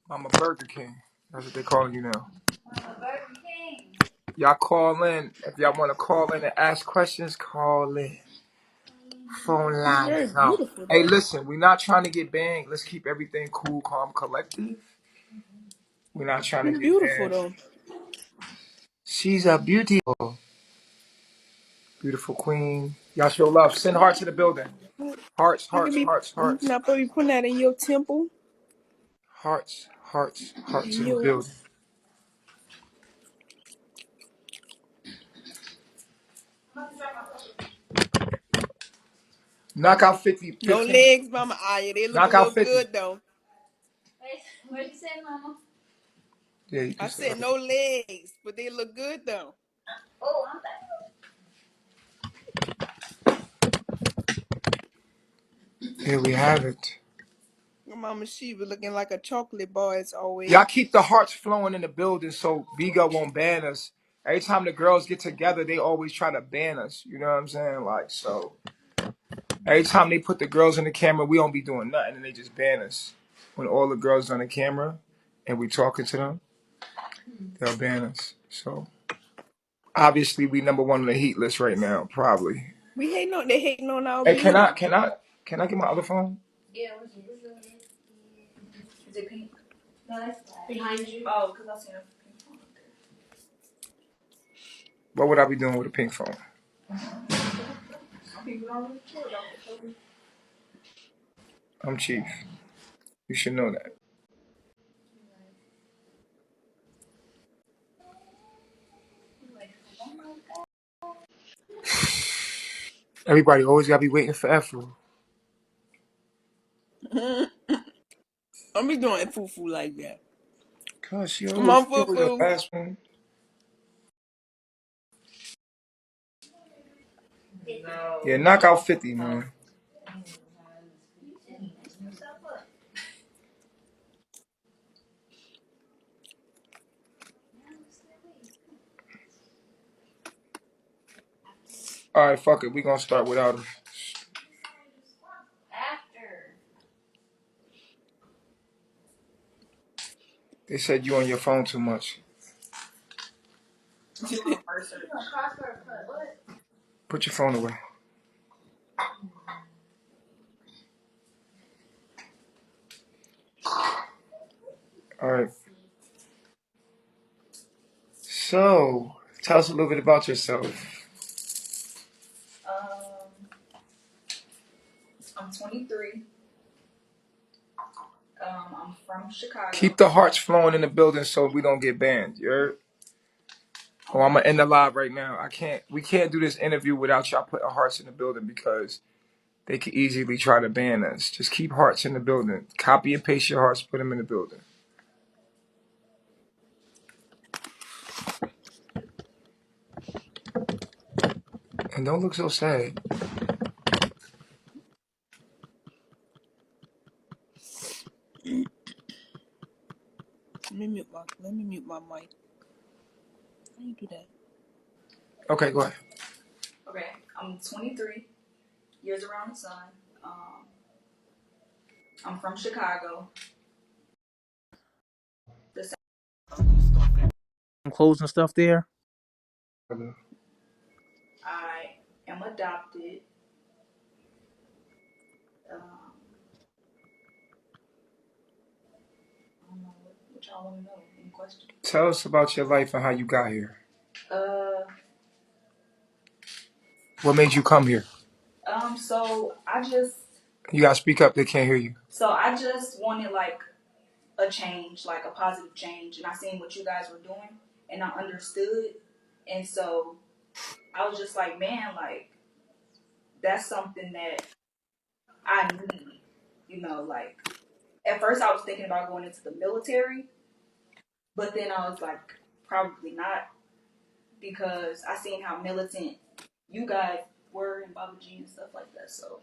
Mama Burger King. That's what they calling you now. Mama Burger King. Y'all call in. If y'all want to call in and ask questions, call in. Phone line Very is out. beautiful, Hey, though. listen, we're not trying to get banned. Let's keep everything cool, calm, collective. We're not trying to She's get beautiful, banned. though. She's a beautiful, beautiful queen. Y'all show love. Send hearts to the building. Hearts, You can hearts, be, hearts, you hearts. not supposed to be putting that in your temple, Hearts, hearts, hearts in in the your building. Knockout 50, no 15. legs, Mama Aya. They look a Knockout little 50. good, though. Wait, what did you say, Mama? Yeah, you can I say said that. no legs, but they look good, though. Oh, I'm back. Here we have it. Your Mama Shiva looking like a chocolate bar as always. Y'all keep the hearts flowing in the building so Bigo won't ban us. Every time the girls get together, they always try to ban us. You know what I'm saying? Like, so every time they put the girls in the camera, we don't be doing nothing and they just ban us. When all the girls on the camera and we talking to them, they'll ban us. So obviously we number one on the heat list right now, probably. They hating on our Hey, beauty. can I get my other phone? Yeah, what's it? Is it pink? No, that's black. Behind you. Oh, because I seen a pink phone up there. What would I be doing with a pink phone? Some people don't really care about the I'm Chief. You should know that. Everybody always gotta be waiting for Efru. Don't be doing foo-foo like that. Cause she Come always on, she was the foo-foo. last one. No. Yeah, knock out 50, man. All right, fuck it. We gonna start without him. After. They said you on your phone too much. Put your phone away. All right. So, tell us a little bit about yourself. I'm 23. I'm from Chicago. Keep the hearts flowing in the building so we don't get banned. You heard? Oh, I'm gonna end the live right now. We can't do this interview without y'all putting hearts in the building because they could easily try to ban us. Just keep hearts in the building. Copy and paste your hearts, put them in the building. And don't look so sad. Let me mute my mic. How you do that? Okay, go ahead. Okay, I'm 23 years around the sun. Um, I'm from Chicago. Clothes and stuff there. I am adopted. I don't know what y'all want to know. Any questions? Tell us about your life and how you got here. What made you come here? So You gotta speak up. They can't hear you. I just wanted like a change, like a positive change, and I seen what you guys were doing, and I understood, and so I was just like, man, like that's something that I need, like at first I was thinking about going into the military, but then I was like, probably not, because I seen how militant you guys were in Baba G and stuff like that. So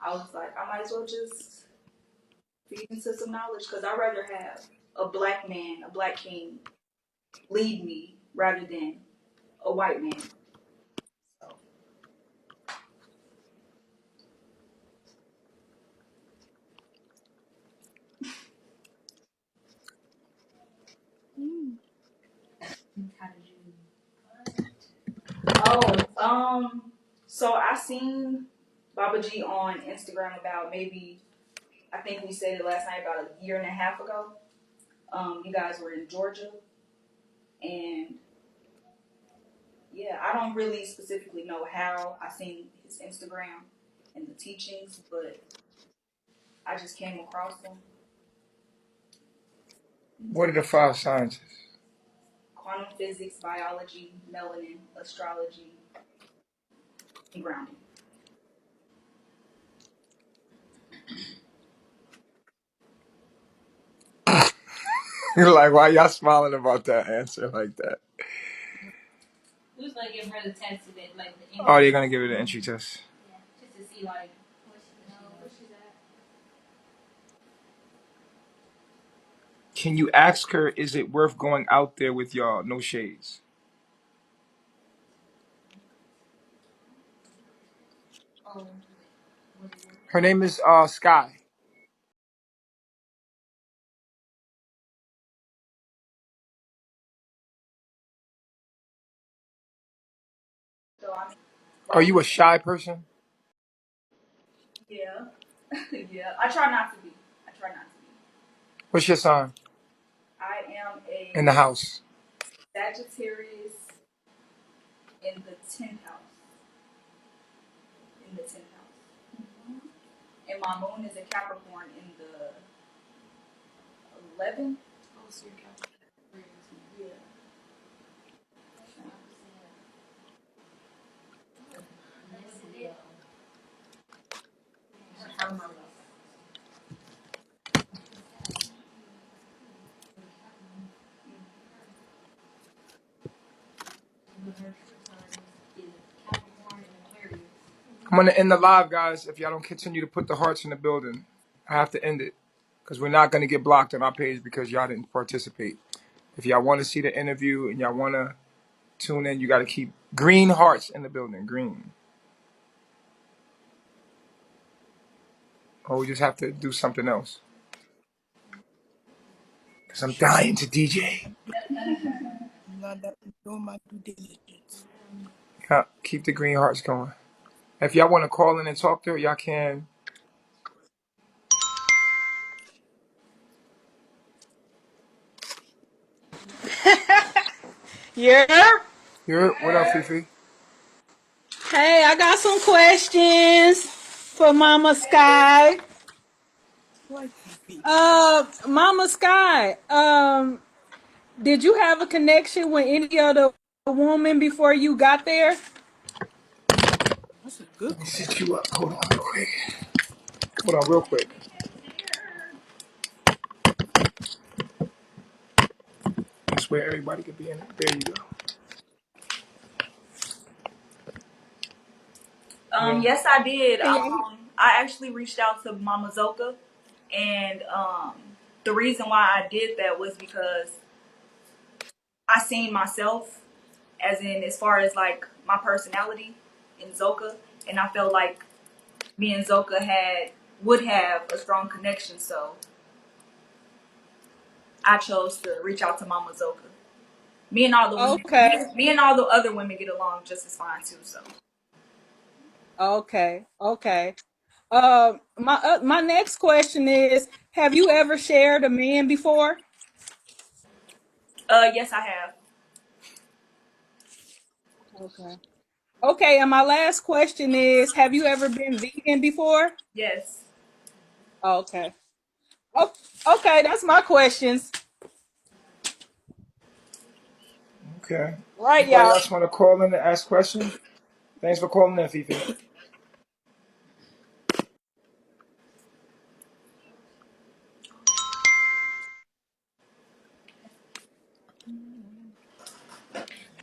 I was like, I might as well just feed into some knowledge, because I'd rather have a black man, a black king, lead me rather than a white man. So how did you? Oh, so I seen Baba G on Instagram about maybe, I think we said it last night, about a year and a half ago. You guys were in Georgia, and yeah, I don't really specifically know how I seen his Instagram and the teachings, but I just came across them. What are the 5 sciences? Quantum physics, biology, melanin, astrology, and grounding. You're like, why y'all smiling about that answer like that? Who's gonna give her the test today, like the Oh, they're gonna give it an entry test. yeah, just to see like where she's at. Can you ask her, is it worth going out there with y'all? No shades. Oh, Her name is Sky. So I mean, Are you a shy person? yeah, yeah. I try not to be. I try not to be. What's your sign? I am In the a house. Sagittarius in the 10th house. In the 10th house. And my moon is a Capricorn in the 11th. oh, so you're Capricorn. Yeah. Yes, it is. But her true sign is Capricorn and Aquarius. I'm gonna end the live, guys. If y'all don't continue to put the hearts in the building, I have to end it because we're not gonna get blocked on our page because y'all didn't participate. If y'all want to see the interview and y'all want to tune in, you got to keep green hearts in the building. Green. Or we just have to do something else because I'm dying to DJ. Not that I'm doing my due diligence. Yeah, keep the green hearts going. If y'all want to call in and talk to her, y'all can. Yeah. Here, what up, Fifi? Hey, I got some questions for Mama Sky. What, Fifi? Mama Sky, did you have a connection with any other woman before you got there? That's a good Let me question. set you up. Hold on real quick. Hold on real quick. That's where everybody could be in it. There you go. Yeah. Yes, I did. Can y'all hear? I actually reached out to Mama Zoka, and the reason why I did that was because I seen myself, as in as far as like my personality in Zoka, and I felt like me and Zoka would have a strong connection. So I chose to reach out to Mama Zoka. Me and all the women, Okay, me and all the other women get along just as fine too. So okay. My next question is: have you ever shared a man before? yes, I have. Okay. Okay, and my last question is: have you ever been vegan before? Yes. Okay. Oh, okay, that's my questions. Okay. Right, Anybody y'all. else want to call in and ask questions? Thanks for calling in, Fifi.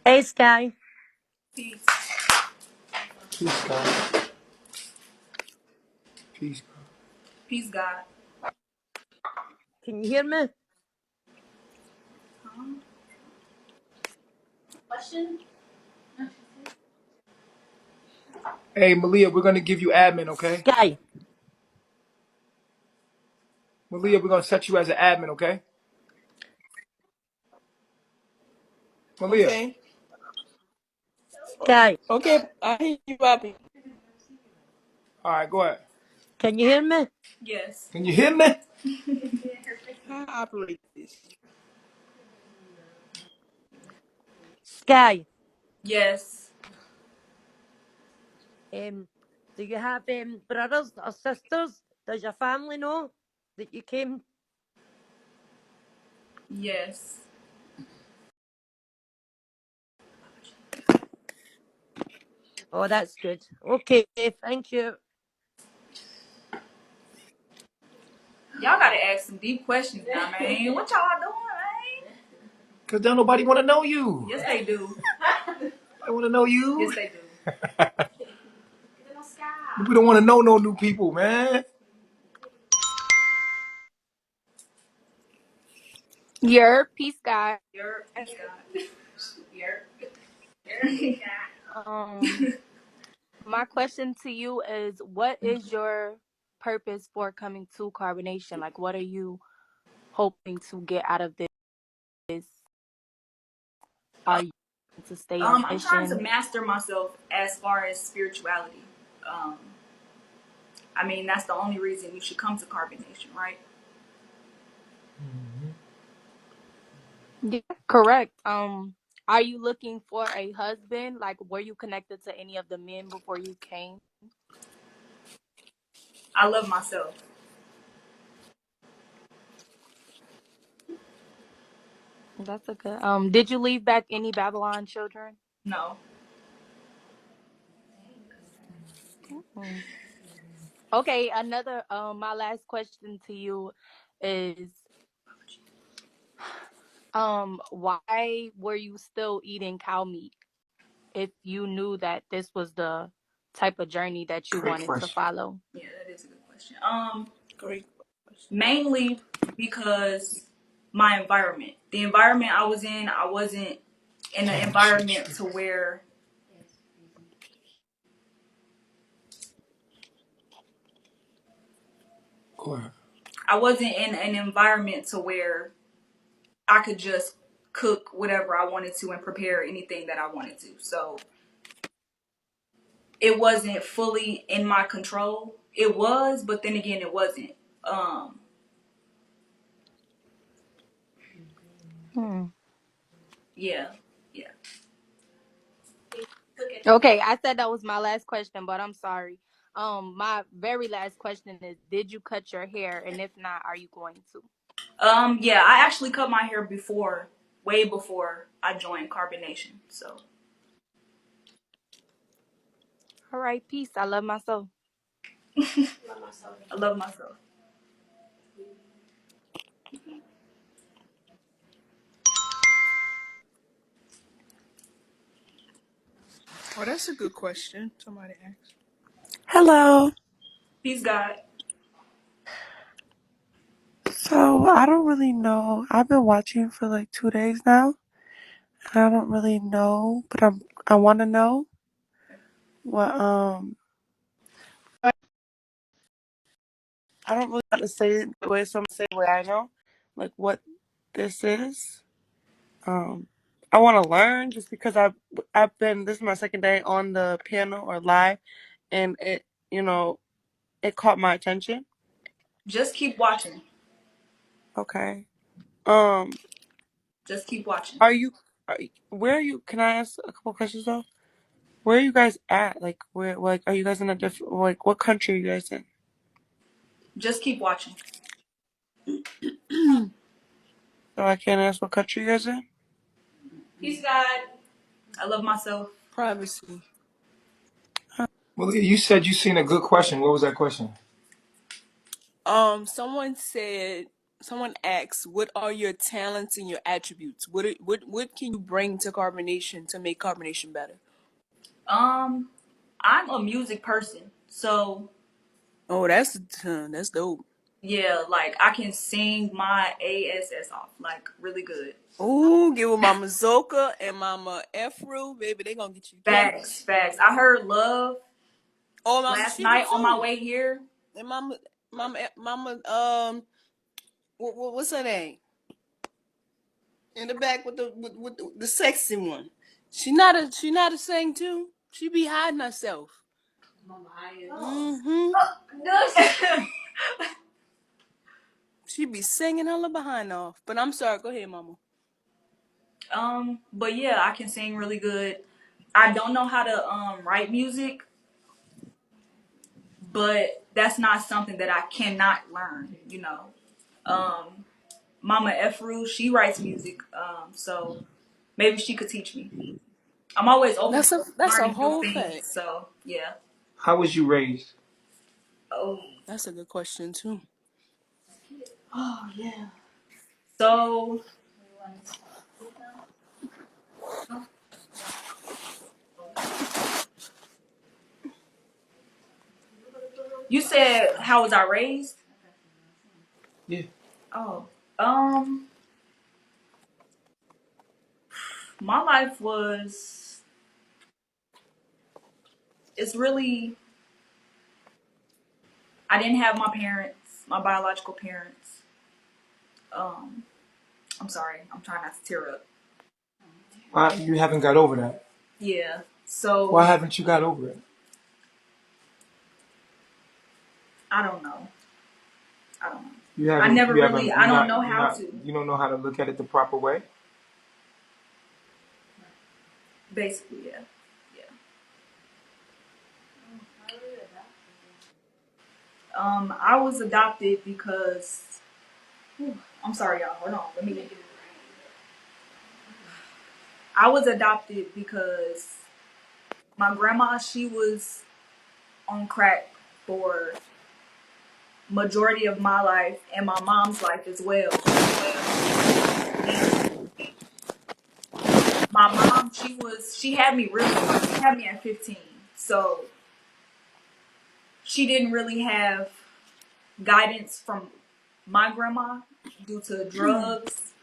Hey, Sky. Peace. Peace, God. Peace, God. Peace, God. Can you hear me? Question? Hey, Malia, we're gonna give you admin, okay? Sky, Malia, we're gonna set you as an admin, okay? Malia. Okay. Sky, Okay, I hear you, Bobby. All right, go ahead. can you hear me? Yes. Can you hear me? How I operate this? Sky, Yes. do you have brothers or sisters? Does your family know that you came? Yes. Oh, that's good. Okay, thank you. Y'all gotta ask some deep questions now, man. What y'all doing, man? Cause don't nobody want to know you. Yes, they do. I want to know you. Yes, they do. We don't want to know no new people, man. Your peace, God. You're peace God. You're. Um, my question to you is, what is your purpose for coming to carbonation? Like, what are you hoping to get out of this? Are you to stay on I'm trying to mission? master myself as far as spirituality. Um, I mean, that's the only reason you should come to carbonation, right? Yeah, correct. Are you looking for a husband? Like, were you connected to any of the men before you came? I love myself. That's a good. Did you leave back any Babylon children? No. Mm. Okay, another. My last question to you is, why were you still eating cow meat if you knew that this was the type of journey that you Great wanted to question. follow? Yeah, that is a good question. Great. Mainly because my environment. The environment I was in, I wasn't in an Damn, shit. environment to where Go ahead. I wasn't in an environment to where I could just cook whatever I wanted to and prepare anything that I wanted to. So it wasn't fully in my control. It was, but then again, it wasn't. Um, Hmm. yeah, yeah. Okay, I said that was my last question, but I'm sorry. My very last question is, did you cut your hair? And if not, are you going to? Yeah, I actually cut my hair before, way before I joined Carbonation. So All right, peace. I love myself. I love myself. Oh, that's a good question. Somebody asked. Hello. Peace, God. So I don't really know. I've been watching for like 2 days now. I don't really know, but I want to know what I don't really want to say it the way, so I'm gonna say the way I know, like what this is. Um, I want to learn just because I've been, this is my second day on the piano or live, and it caught my attention. Just keep watching. Okay. Um, Just keep watching. are you? Where are you? Can I ask a couple questions though? Where are you guys at? Like, where, like, are you guys in a different, like, what country are you guys in? Just keep watching. So I can't ask what country you guys in? Peace, God. I love myself. Privacy. Malia, you said you seen a good question. What was that question? Someone said. Someone asked, "What are your talents and your attributes? What can you bring to carbonation to make carbonation better?" I'm a music person, so Oh, that's dope. Yeah, like I can sing my ass off, like really good. Ooh, get with Mama Zoka and Mama Efru, baby. They gonna get you together. Facts, facts. I heard Love Oh, Mama last Sheba night on my too. way here. And Mama, what's her name? In the back with the sexy one. She not a sing too. She be hiding herself. Mama Aya. Mm-hmm. No. She be singing her behind off. But I'm sorry, go ahead, Mama. But yeah, I can sing really good. I don't know how to write music, but that's not something that I cannot learn, you know. Um, Mama Efru, she writes music, so maybe she could teach me. I'm always open to That's a learning new whole things, fact. so yeah. How was you raised? Oh, That's a good question too. oh yeah. So you said how was I raised? Yeah. Oh, um, my life was it's really I didn't have my parents, my biological parents. Um, I'm sorry, I'm trying not to tear up. Why you haven't got over that? Yeah. Why So haven't you got over it? I don't know. I don't know. You I haven't. never You really. haven't. I don't know how to. You don't know how to look at it the proper way. Basically, yeah, yeah. I was adopted because. Whew, I'm sorry, y'all. Hold on. Let me get it. I was adopted because my grandma, she was on crack for majority of my life and my mom's life as well. And my mom, she had me really young. She had me at 15. So she didn't really have guidance from my grandma due to drugs.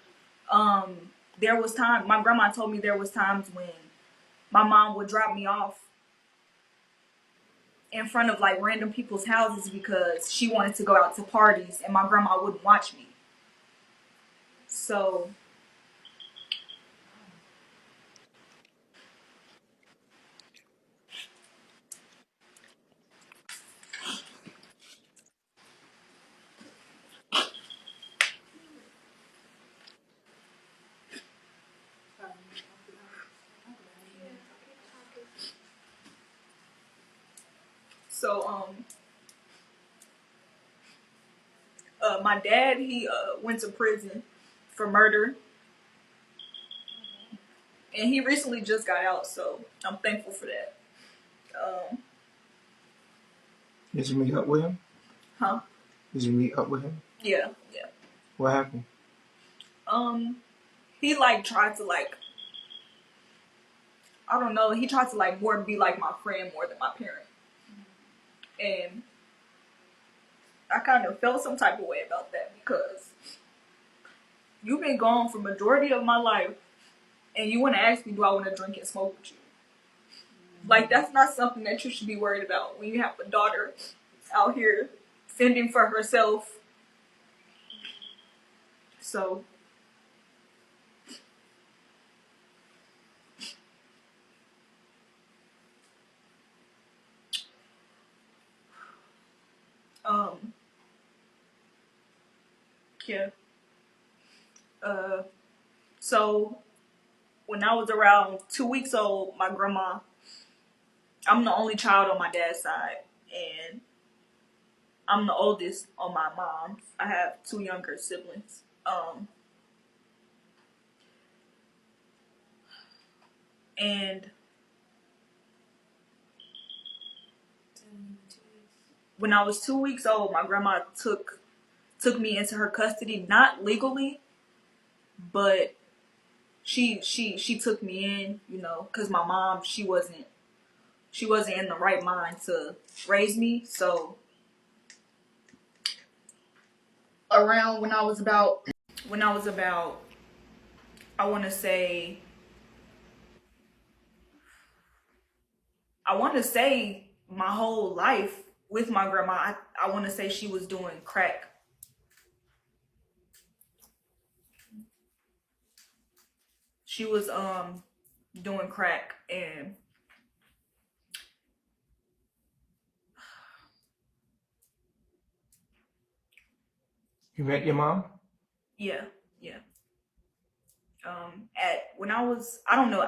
There was time my grandma told me there was times when my mom would drop me off in front of like random people's houses because she wanted to go out to parties and my grandma wouldn't watch me. So so my dad, he went to prison for murder and he recently just got out, so I'm thankful for that. Um, Did you meet up with him? huh? Did you meet up with him? Yeah, yeah. What happened? He like tried to like I don't know, he tried to like more be like my friend more than my parent. And I kind of felt some type of way about that because you've been gone for majority of my life and you want to ask me, do I want to drink and smoke with you? Like, that's not something that you should be worried about when you have a daughter out here fending for herself. So, um, yeah. Uh, so when I was around 2 weeks old, my grandma, I'm the only child on my dad's side, and I'm the oldest on my mom's. I have two younger siblings. And when I was 2 weeks old, my grandma took me into her custody, not legally, but she took me in, you know, because my mom she wasn't in the right mind to raise me, so around when I was about, I want to say, my whole life with my grandma. I want to say she was doing crack. She was doing crack, and You met your mom? yeah. At when I was, I don't know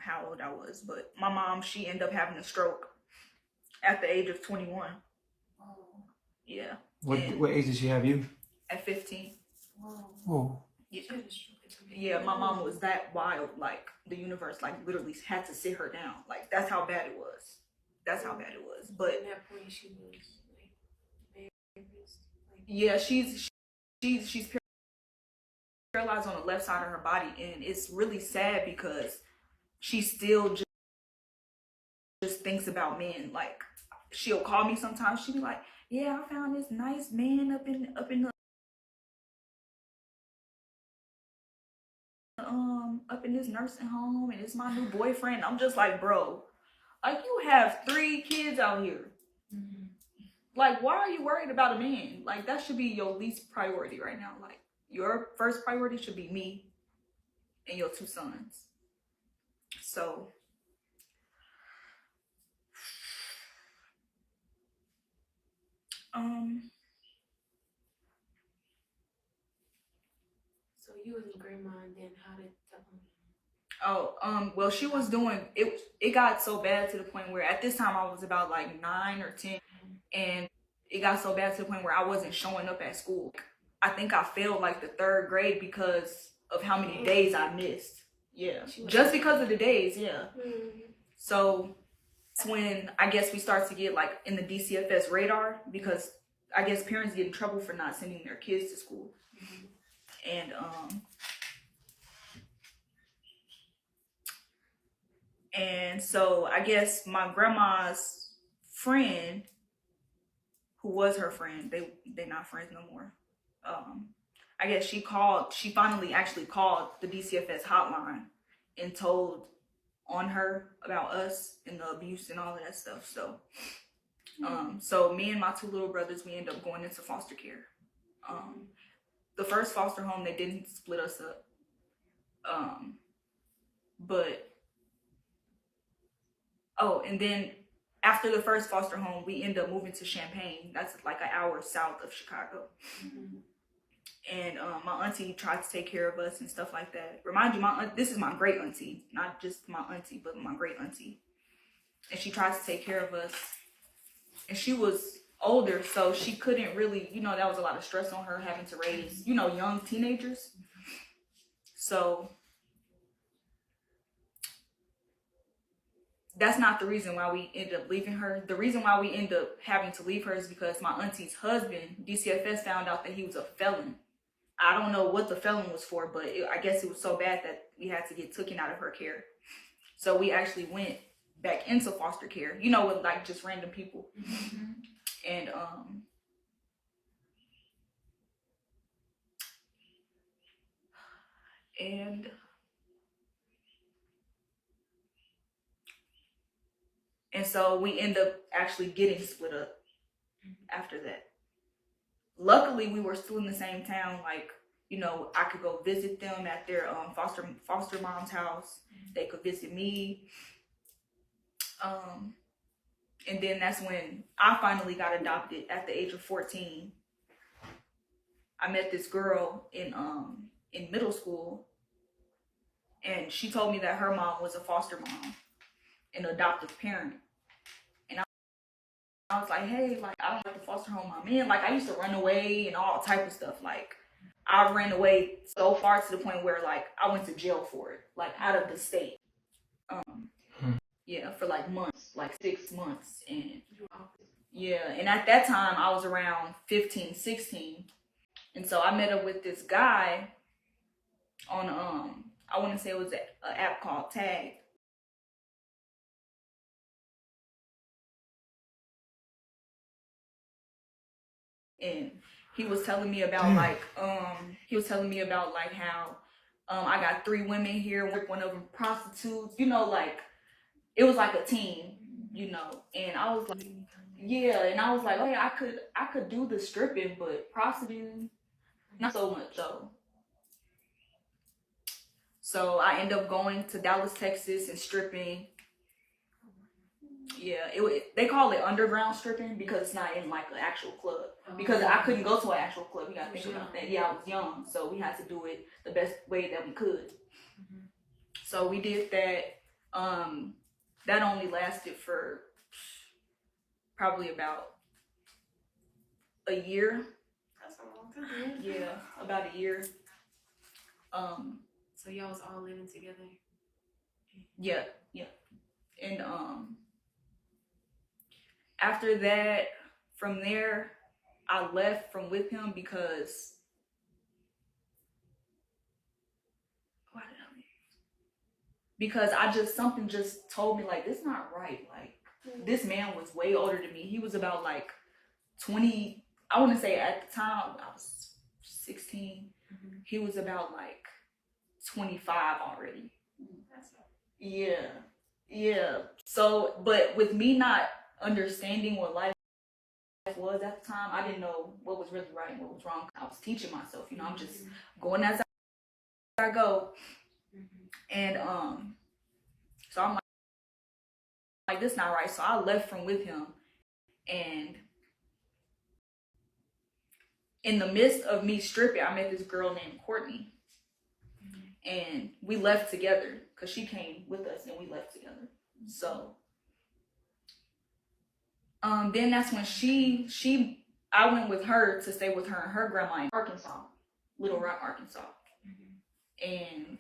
how old I was, but my mom, she ended up having a stroke at the age of 21. Oh. Yeah. What age did she have you? At 15. Oh. Yeah, my mom was that wild. Like the universe, like literally had to sit her down. Like that's how bad it was. But at that point, she was like, yeah, she's paralyzed on the left side of her body, and it's really sad because she still just thinks about men. Like she'll call me sometimes. She'll be like, "Yeah, I found this nice man up in this nursing home, and it's my new boyfriend." I'm just like, bro, like you have 3 kids out here. mm-hmm. Like, why are you worried about a man? Like that should be your least priority right now. Like your first priority should be me and your 2 sons. So So you was a grandma, and then how did well, she was doing it. It got so bad to the point where at this time I was about like 9 or 10, and it got so bad to the point where I wasn't showing up at school. I think I failed like the 3rd grade because of how many days I missed. Yeah, just because of the days. Yeah. So that's when I guess we start to get like in the DCFS radar, because I guess parents get in trouble for not sending their kids to school. And so I guess my grandma's friend, who was her friend, they not friends no more. I guess she finally actually called the DCFS hotline and told on her about us and the abuse and all of that stuff. So so me and my 2 little brothers, we end up going into foster care. The first foster home, they didn't split us up. And then after the first foster home, we end up moving to Champaign. That's like an hour south of Chicago. And my auntie tried to take care of us and stuff like that. Remind you, this is my great auntie, not just my auntie, but my great auntie. And she tried to take care of us. And she was older, so she couldn't really, that was a lot of stress on her having to raise, young teenagers. So that's not the reason why we ended up leaving her. The reason why we ended up having to leave her is because my auntie's husband, DCFS, found out that he was a felon. I don't know what the felon was for, but I guess it was so bad that we had to get taken out of her care. So we actually went back into foster care, with like just random people. And so we end up actually getting split up after that. Luckily, we were still in the same town. Like, I could go visit them at their foster mom's house. They could visit me. And then that's when I finally got adopted at the age of 14. I met this girl in middle school, and she told me that her mom was a foster mom, an adoptive parent. And I was like, hey, like, I don't like the foster home I'm in. Like, I used to run away and all type of stuff. Like, I ran away so far to the point where, like, I went to jail for it, like, out of the state. Yeah, for like months, like 6 months. And yeah, and at that time I was around 15, 16. And so I met up with this guy on I want to say it was an app called Tag. And he was telling me about like how I got 3 women here, one of them prostitutes, you know, like it was like a team, you know. And I was like, yeah, and I was like, okay, I could do the stripping, but prostituting, not so much though. So I ended up going to Dallas, Texas, and stripping. Yeah, they call it underground stripping because it's not in like an actual club. Because I couldn't go to an actual club. You gotta think about that. Yeah, I was young, so we had to do it the best way that we could. So we did that. That only lasted for probably about a year. That's a long time. Yeah, about a year. So y'all was all living together. Yeah. And after that, from there, I left from with him because why did I leave? Because something just told me like, this is not right. Like this man was way older than me. He was about like 20. I want to say at the time I was 16. He was about like 25 already. Yeah. So, but with me not understanding what life was at the time, I didn't know what was really right and what was wrong. I was teaching myself, you know, I'm just going as I go. And so I'm like, this not right. So I left from with him, and in the midst of me stripping, I met this girl named Courtney. And we left together because she came with us and we left together. So then that's when I went with her to stay with her and her grandma in Arkansas, Little Rock, Arkansas. And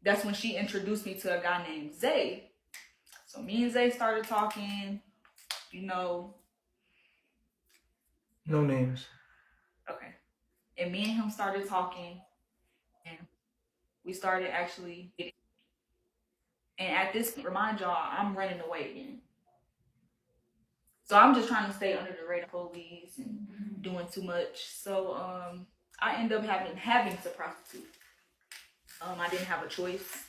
that's when she introduced me to a guy named Zay. So me and Zay started talking, you know. No names. Okay. And me and him started talking, and we started actually getting. And at this, remind y'all, I'm running away again. So I'm just trying to stay under the radar, police, and doing too much. So I ended up having to prostitute. I didn't have a choice.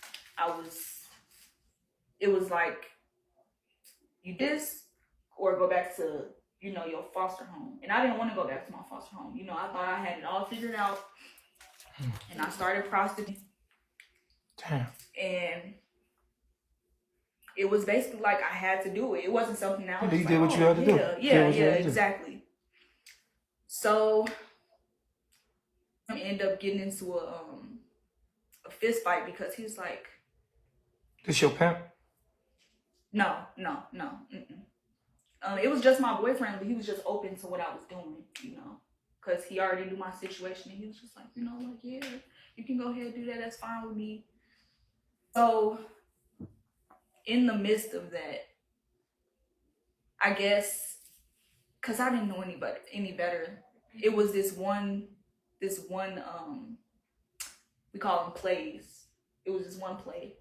It was like, you this or go back to, you know, your foster home. And I didn't want to go back to my foster home. You know, I thought I had it all figured out. And I started prostituting. Damn. And it was basically like I had to do it. It wasn't something that I was you did what you had to do. Yeah, exactly. So I ended up getting into a fist fight because he was like, This your pimp? no. It was just my boyfriend, but he was just open to what I was doing, you know, because he already knew my situation, and he was just like, you know, like, yeah, you can go ahead and do that. That's fine with me. So in the midst of that, I guess, because I didn't know anybody any better, it was this one, we call them plays. It was this one play,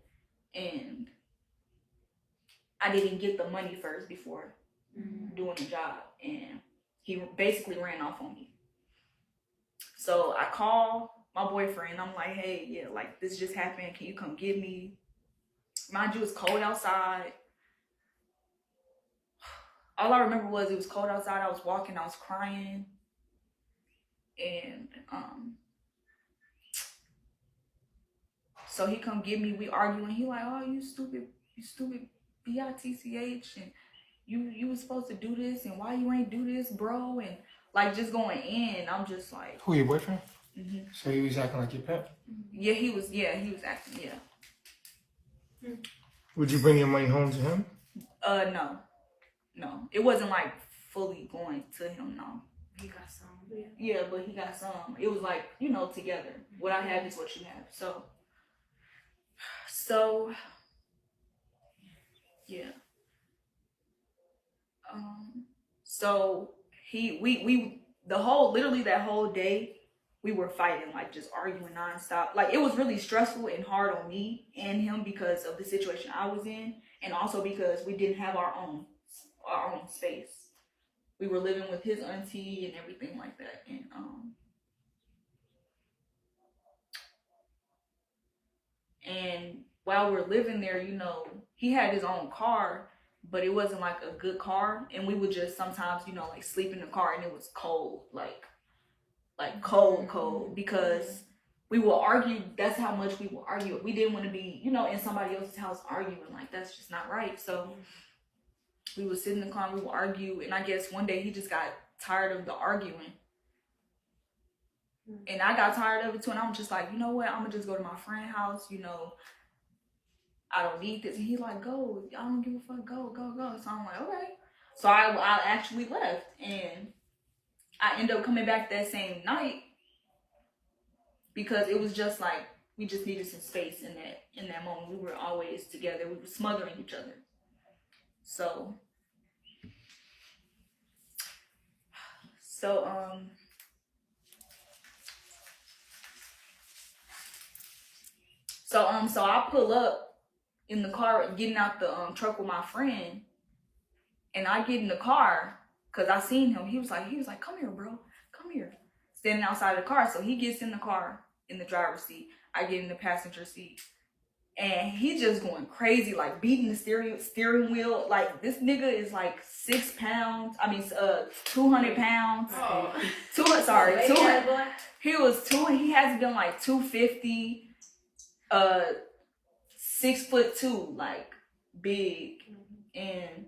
and I didn't get the money first before doing the job, and he basically ran off on me. So I call my boyfriend. I'm like, hey, yeah, like this just happened. Can you come get me? Mind you, it's cold outside. All I remember was it was cold outside. I was walking, I was crying. And so he come get me, we arguing. He like, oh, you stupid bitch, and you was supposed to do this, and why you ain't do this, bro? And like just going in. I'm just like, Who, your boyfriend? So he was acting like your pimp? Yeah, he was acting, yeah. Would you bring your money home to him? No. It wasn't like fully going to him, no. He got some. Yeah, but he got some. It was like, you know, together. What I have is what you have. So yeah. So literally that whole day, we were fighting, like just arguing nonstop. Like it was really stressful and hard on me and him because of the situation I was in, and also because we didn't have our own space. we were living with his auntie and everything like that. And while we're living there, you know, he had his own car, but it wasn't like a good car. And we would just sometimes, you know, like sleep in the car, and it was cold, like cold, because we will argue. That's how much we will argue. We didn't want to be, you know, in somebody else's house arguing. Like, that's just not right. So we would sit in the car and we would argue. And I guess one day he just got tired of the arguing. And I got tired of it too. And I'm just like, you know what? I'm going to just go to my friend's house. You know, I don't need this. And he's like, go. I don't give a fuck. Go. So I'm like, okay. So I actually left. And I ended up coming back that same night because it was just like, we just needed some space in that moment. We were always together. We were smothering each other. So I pull up in the car, getting out the truck with my friend, and I get in the car because I seen him. He was like, come here, bro, come here. Standing outside the car. So he gets in the car in the driver's seat. I get in the passenger seat. And he just going crazy, like beating the steering wheel. Like, this nigga is like 6 pounds. I mean, 200 pounds. Oh. 200. He has been like 250. 6'2", like big. And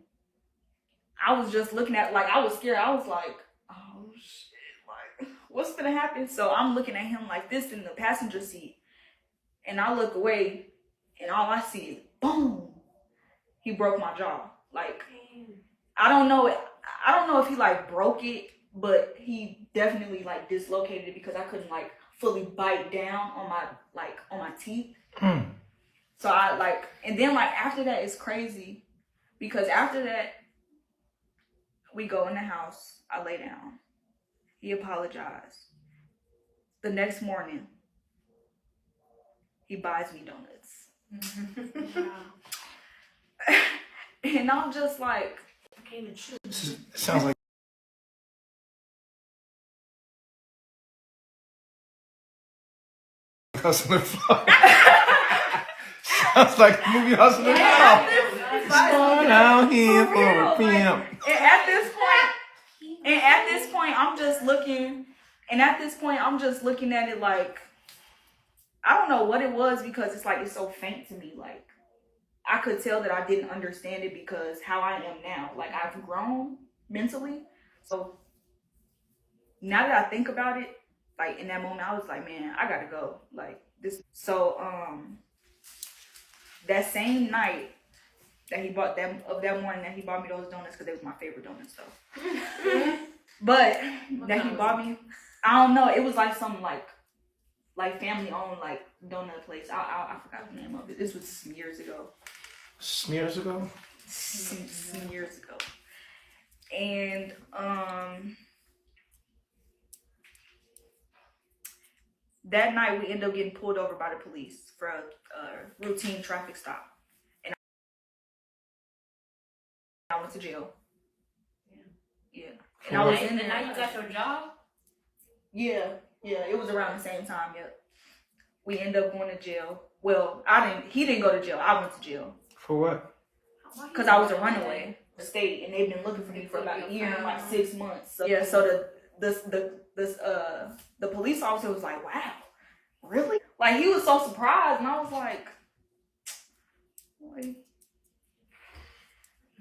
I was just looking at, like, I was scared. I was like, oh shit, like, what's gonna happen? So I'm looking at him like this in the passenger seat, and I look away, and all I see is boom. He broke my jaw. Like, I don't know if he like broke it, but he definitely like dislocated it because I couldn't like fully bite down on my teeth. So I like, and then like after that, it's crazy because after that, we go in the house, I lay down, he apologized. The next morning, he buys me donuts. And I'm just like, sounds like Hustler. Sounds like the movie Hustler. Going out here for a pimp. And at this point, I'm just looking. And at this point, I'm just looking at it like, I don't know what it was because it's like, it's so faint to me. Like, I could tell that I didn't understand it because how I am now. Like, I've grown mentally. So now that I think about it, like in that moment, I was like, man, I gotta go. Like this. So that same night that he bought that morning that he bought me those donuts, because they was my favorite donuts though. But that he bought me, I don't know, it was like some like family owned like donut place. I forgot the name of it. This was some years ago. Some years ago? Some years ago. And that night we ended up getting pulled over by the police for a routine traffic stop. And I went to jail. Yeah. And I was in there. And now you got your job? Yeah, it was around the same time, yep. We ended up going to jail. Well, he didn't go to jail. I went to jail. For what? Because I was a runaway the state, and they've been looking for me for about a year and like 6 months. So, yeah, so the police officer was like, wow, really? Like, he was so surprised, and I was like, boy,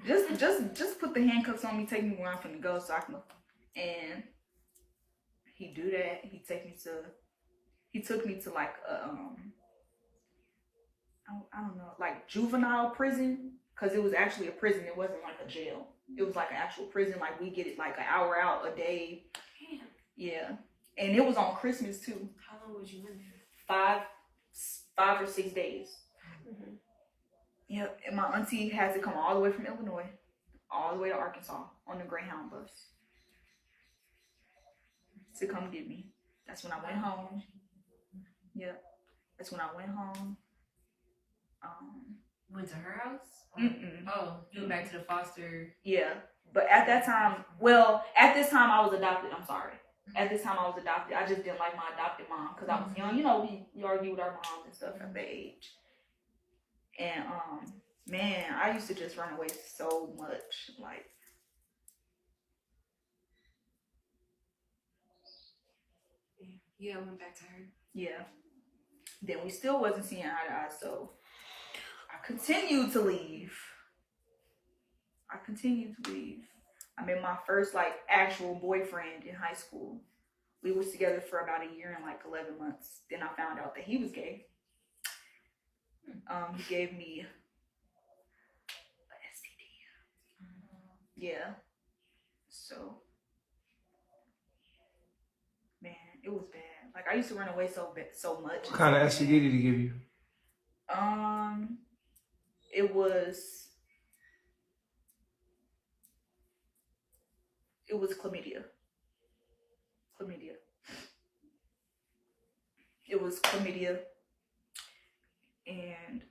just put the handcuffs on me, take me where I'm finna go so I can. And he do that. He took me to like I don't know, like juvenile prison, because it was actually a prison. It wasn't like a jail. It was like an actual prison. Like, we get it like an hour out a day. Damn. Yeah, and it was on Christmas too. How long was you in there? 5 or 6 days. Mm-hmm. Yep, and my auntie had to come all the way from Illinois, all the way to Arkansas on the Greyhound bus to come get me. That's when I went home. Yep, that's when I went home. Went to her house? Mm-mm. Oh, you went back to the foster. Yeah, But at that time, well, at this time I was adopted. I'm sorry. At this time I was adopted. I just didn't like my adopted mom because I was young. You know, we argue with our moms and stuff at that age. And man, I used to just run away so much. Like, Yeah, I went back to her. yeah. Then we still wasn't seeing eye to eye, so I continued to leave. I met my first like actual boyfriend in high school. We was together for about a year and like 11 months. Then I found out that he was gay. He gave me an STD. Yeah. So, man, it was bad. Like I used to run away so much. What kind of STD did he give you? It was chlamydia. It was chlamydia. And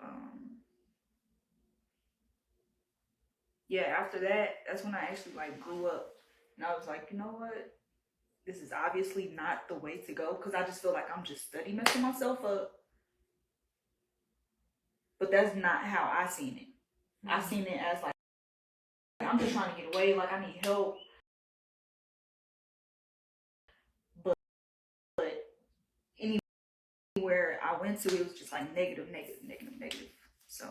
yeah, after that, that's when I actually like grew up. And I was like, you know what? This is obviously not the way to go because I just feel like I'm just study messing myself up. But that's not how I seen it. I seen it as like, I'm just trying to get away, like I need help. But anywhere I went to, it was just like negative. So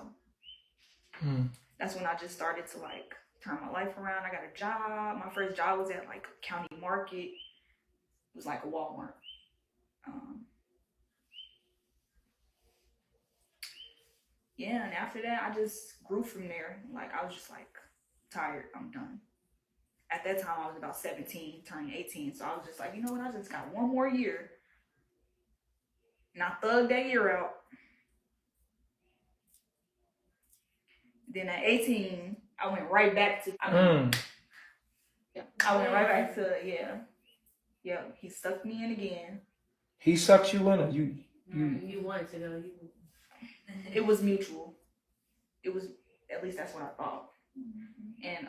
that's when I just started to like turn my life around. I got a job. My first job was at like County Market. It was like a Walmart. Yeah, and after that, I just grew from there. Like, I was just like, tired, I'm done. At that time, I was about 17, turning 18. So I was just like, you know what, I just got one more year. And I thugged that year out. Then at 18, I went right back to, yeah, he sucked me in again. He sucked you in, or you? You wanted to go. It was mutual. It was, at least that's what I thought. And